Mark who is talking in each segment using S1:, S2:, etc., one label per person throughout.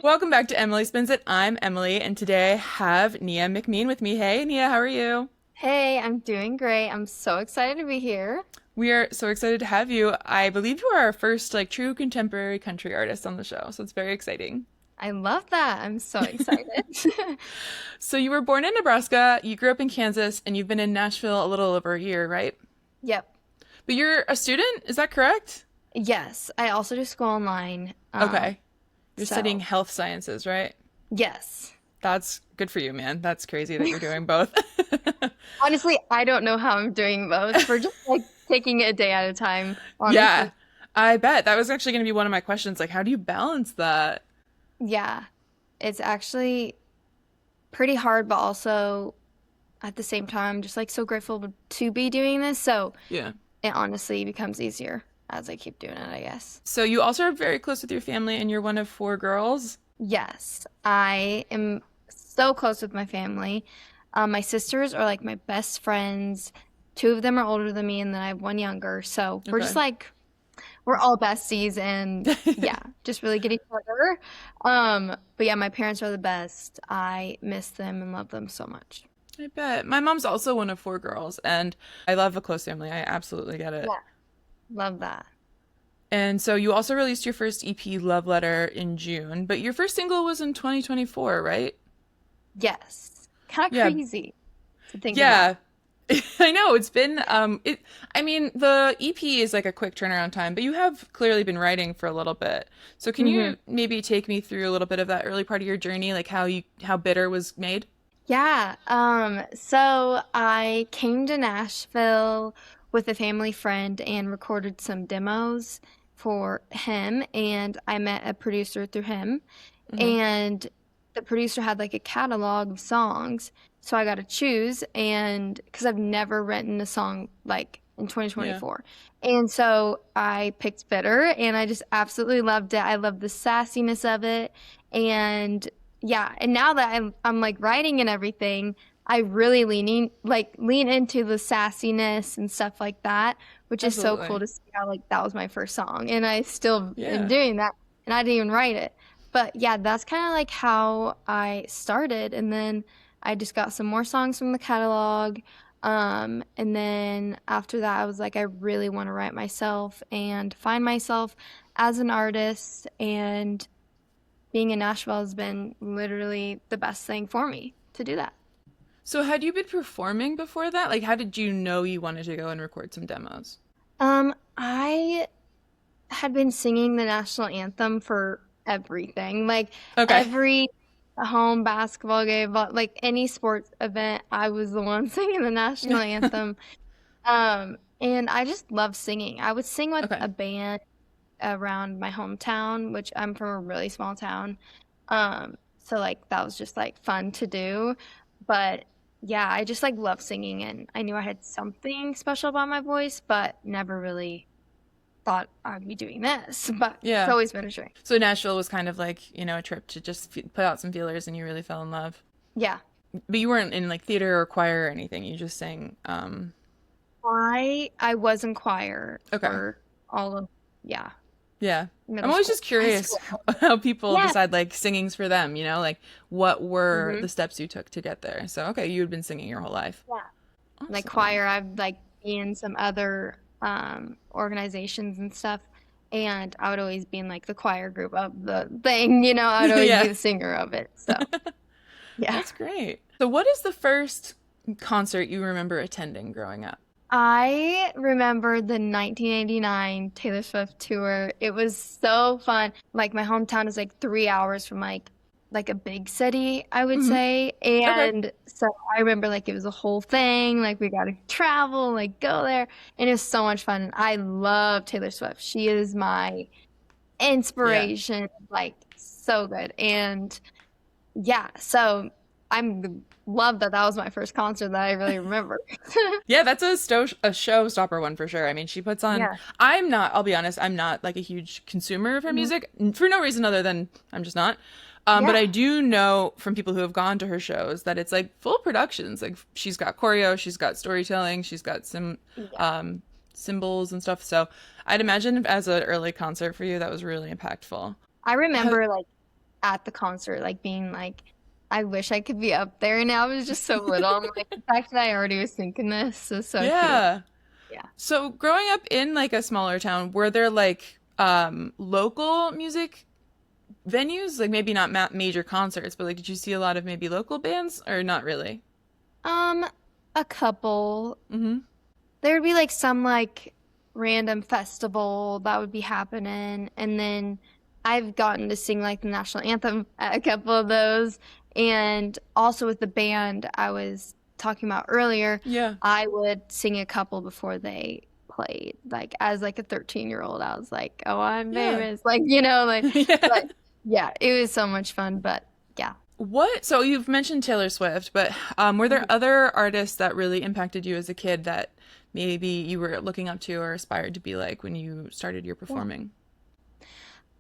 S1: Welcome back to Emily Spins It. I'm Emily, and today I have Neah McMeen with me. Hey, Neah, how are you?
S2: Hey, I'm doing great. I'm so excited to be here.
S1: We are so excited to have you. I believe you are our first true contemporary country artist on the show, so it's very exciting.
S2: I love that. I'm so excited.
S1: So you were born in Nebraska, you grew up in Kansas, and you've been in Nashville a little over a year, right?
S2: Yep.
S1: But you're a student, is that correct?
S2: Yes, I also do school online.
S1: Okay. You're studying
S2: So
S1: health sciences, right?
S2: yes.
S1: That's good for you, man. That's crazy that you're doing both.
S2: Honestly, I don't know how I'm doing both. We're just like taking it a day at a time,
S1: Yeah,
S2: honestly.
S1: I bet. That was actually going to be one of my questions. Like, how do you balance that?
S2: Yeah, it's actually pretty hard, but also at the same time, just like so grateful to be doing this. So
S1: Yeah.
S2: it honestly becomes easier as I keep doing it, I guess.
S1: So you also are very close with your family, and you're one of four girls.
S2: Yes, I am so close with my family. My sisters are like my best friends. Two of them are older than me, and then I have one younger. So we're just
S1: Okay.
S2: like we're all besties, and yeah, just really get each other. But yeah, my parents are the best. I miss them and love them so much.
S1: I bet. My mom's also one of four girls, and I love a close family. I absolutely get it.
S2: Yeah, love that.
S1: And so you also released your first EP, Love Letter, in June, but your first single was in 2024, right?
S2: Yes, kind of
S1: Yeah.
S2: crazy to think about.
S1: Yeah. I know it's been I mean the EP is like a quick turnaround time, but you have clearly been writing for a little bit. So can
S2: hmm
S1: you maybe take me through a little bit of that early part of your journey, like how Bitter was made?
S2: Yeah, so I came to Nashville with a family friend and recorded some demos for him, and I met a producer through him,
S1: Hmm.
S2: and the producer had like a catalog of songs, so I got to choose, and because I've never written a song like in
S1: Yeah.
S2: 2024. And so I picked Bitter, and I just absolutely loved it. I love the sassiness of it, and yeah, and now that I'm like writing and everything, I really lean into the sassiness and stuff like that, which is so cool
S1: Absolutely.
S2: to see how like that was my first song, and I still am
S1: Yeah.
S2: doing that, and I didn't even write it. But yeah, that's kind of like how I started, and then I just got some more songs from the catalog. And then after that, I was like, I really want to write myself and find myself as an artist, and being in Nashville has been literally the best thing for me to do that.
S1: So had you been performing before that? Like how did you know you wanted to go and record some demos?
S2: I had been singing the national anthem for everything, like
S1: Okay.
S2: every home basketball game, but like any sports event, I was the one singing the national anthem. And I just love singing. I would sing with
S1: Okay.
S2: a band around my hometown, which I'm from a really small town. So like that was just like fun to do. But yeah, I just like love singing, and I knew I had something special about my voice, but never really thought I'd be doing this. But it's
S1: Yeah.
S2: always been a dream.
S1: So Nashville was kind of like, a trip to just put out some feelers and you really fell in love.
S2: Yeah.
S1: But you weren't in like theater or choir or anything. You just sang
S2: I was in choir
S1: okay.
S2: for all of yeah,
S1: Yeah. I'm
S2: middle
S1: always
S2: school,
S1: just
S2: high
S1: curious
S2: school.
S1: how people
S2: Yeah.
S1: decide like singing's for them, like what were
S2: hmm
S1: the steps you took to get there. So, okay, you had been singing your whole life.
S2: Yeah. Like
S1: Awesome.
S2: choir, I've like been in some other organizations and stuff, and I would always be in like the choir group of the thing, I would always be
S1: Yeah.
S2: the singer of it. So yeah.
S1: That's great. So, what is the first concert you remember attending growing up?
S2: I remember the 1989 Taylor Swift tour. It was so fun. Like my hometown is like 3 hours from like a big city, I would
S1: Hmm.
S2: say.
S1: Okay.
S2: And so I remember like it was a whole thing. Like we got to travel, like go there, and it was so much fun. And I love Taylor Swift. She is my
S1: Yeah.
S2: inspiration. Like so good. And yeah, so I'm love that that was my first concert that I really remember.
S1: Yeah, that's a showstopper one for sure. I mean, she puts on.
S2: Yeah.
S1: I'm not. I'll be honest. I'm not like a huge consumer of her
S2: Mhm.
S1: music for no reason other than I'm just not. But I
S2: Yeah.
S1: do know from people who have gone to her shows that it's like full productions. Like she's got choreo, she's got storytelling, she's got some
S2: Yeah.
S1: um, symbols and stuff. So I'd imagine as an early concert for you, that was really impactful.
S2: I
S1: How,
S2: remember like at the concert, like being like, I wish I could be up there. And I was just so little. I'm like, the fact that I already was thinking this is so cute.
S1: Yeah.
S2: Yeah.
S1: So growing up in like a smaller town, were there like local music venues? Like maybe not major concerts, but like did you see a lot of maybe local bands or not really?
S2: Um, a couple.
S1: Mm-hmm.
S2: There'd be like some like random festival that would be happening, and then I've gotten to sing like the national anthem at a couple of those, and also with the band I was talking about earlier,
S1: Yeah.
S2: I would sing a couple before they played. Like as like a 13-year-old, I was like, "Oh, I'm
S1: Yeah.
S2: famous!" Like you know, like
S1: Yeah.
S2: but yeah, it was so much fun. But yeah.
S1: What? So you've mentioned Taylor Swift, but were there other artists that really impacted you as a kid that maybe you were looking up to or aspired to be like when you started your
S2: Yeah.
S1: performing?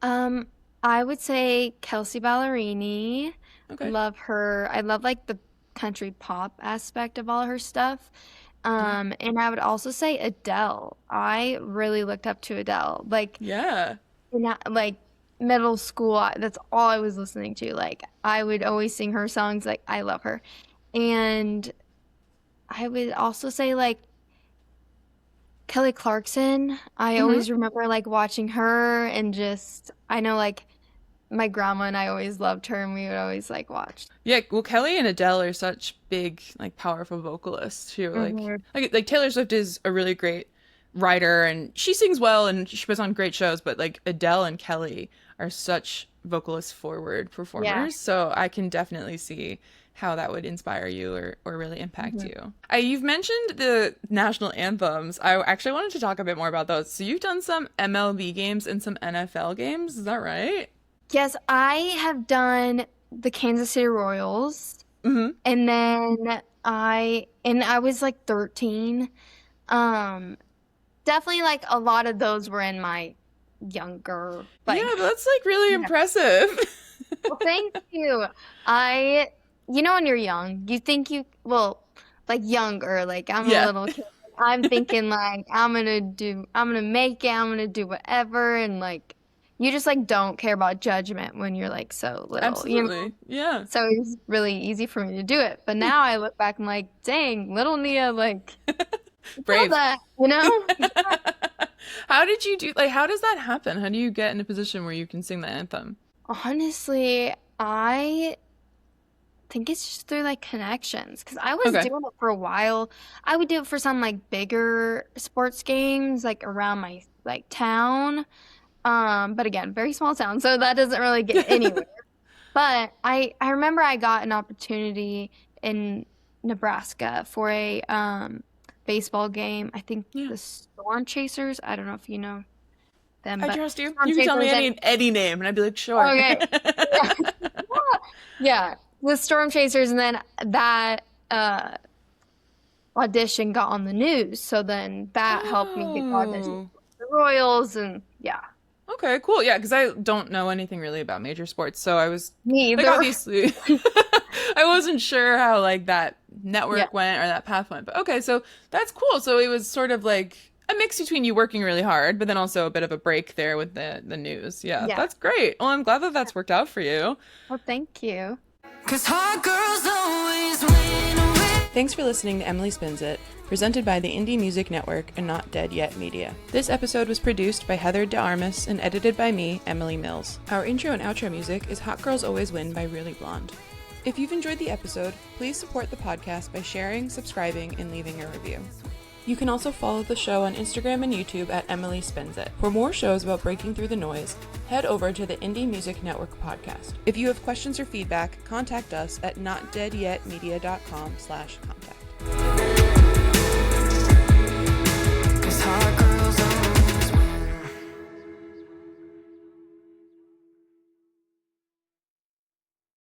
S2: Um, I would say Kelsey Ballerini.
S1: Okay.
S2: Love her. I love like the country pop aspect of all her stuff.
S1: Yeah.
S2: And I would also say Adele. I really looked up to Adele. Like
S1: Yeah.
S2: like middle school, that's all I was listening to. Like I would always sing her songs. Like I love her. And I would also say like Kelly Clarkson. I
S1: Hmm.
S2: always remember like watching her and just I know like my grandma and I always loved her and we would always like watch.
S1: Yeah, well, Kelly and Adele are such big, like, powerful vocalists too.
S2: Hmm.
S1: Like Taylor Swift is a really great writer, and she sings well, and she puts on great shows. But like Adele and Kelly are such vocalist forward
S2: Yeah.
S1: performers, so I can definitely see how that would inspire you or really impact
S2: Hmm.
S1: you. You've mentioned the national anthems. I actually wanted to talk a bit more about those. So you've done some MLB games and some NFL games, is that right?
S2: Yes, I have done the Kansas City Royals
S1: Mm-hmm.
S2: and then I was like 13. Um Definitely like a lot of those were in my younger
S1: Yeah,
S2: like
S1: but that's like really
S2: yeah.
S1: impressive.
S2: Well, thank you. I you know when you're young, you think you well like younger, like I'm a
S1: Yeah.
S2: little kid. I'm thinking like I'm gonna make it, I'm gonna do whatever and like you just like don't care about judgment when you're like so little, you know?
S1: Absolutely. Yeah.
S2: So it's really easy for me to do it. But now I look back and like, dang, little Nia, like, all
S1: Brave.
S2: that, you know?
S1: How did you do, like, how does that happen? How do you get in a position where you can sing the anthem?
S2: Honestly, I think it's just through like connections because I was
S1: Okay.
S2: doing it for a while. I would do it for some like bigger sports games like around my like town. But again, very small town, so that doesn't really get anywhere. But I remember I got an opportunity in Nebraska for a baseball game. I think
S1: Yeah.
S2: the Storm Chasers. I don't know if you know them,
S1: I
S2: but
S1: trust you.
S2: Storm
S1: You can tell me
S2: Chasers and
S1: any name and I'd be like, sure.
S2: okay. Yeah. Yeah, the Storm Chasers, and then that audition got on the news, so then that helped me get the audition
S1: Oh.
S2: for the Royals, and yeah,
S1: Okay, cool. Yeah, because I don't know anything really about major sports, so I was
S2: me
S1: like,
S2: either.
S1: obviously, I wasn't sure how like that
S2: Yeah,
S1: network went or that path went. But okay, so that's cool. So it was sort of like a mix between you working really hard, but then also a bit of a break there with the news. Yeah,
S2: yeah.
S1: that's great. Well, I'm glad that that's worked out for you.
S2: Well, thank you.
S3: 'Cause hot girls always win.
S1: Thanks for listening to Emily Spins It, presented by the Indie Music Network and Not Dead Yet Media. This episode was produced by Heather de Armas and edited by me, Emily Mills. Our intro and outro music is Hot Girls Always Win by Really Blonde. If you've enjoyed the episode, please support the podcast by sharing, subscribing, and leaving a review. You can also follow the show on Instagram and YouTube at Emily Spins It. For more shows about breaking through the noise, head over to the Indie Music Network podcast. If you have questions or feedback, contact us at notdeadyetmedia.com/contact.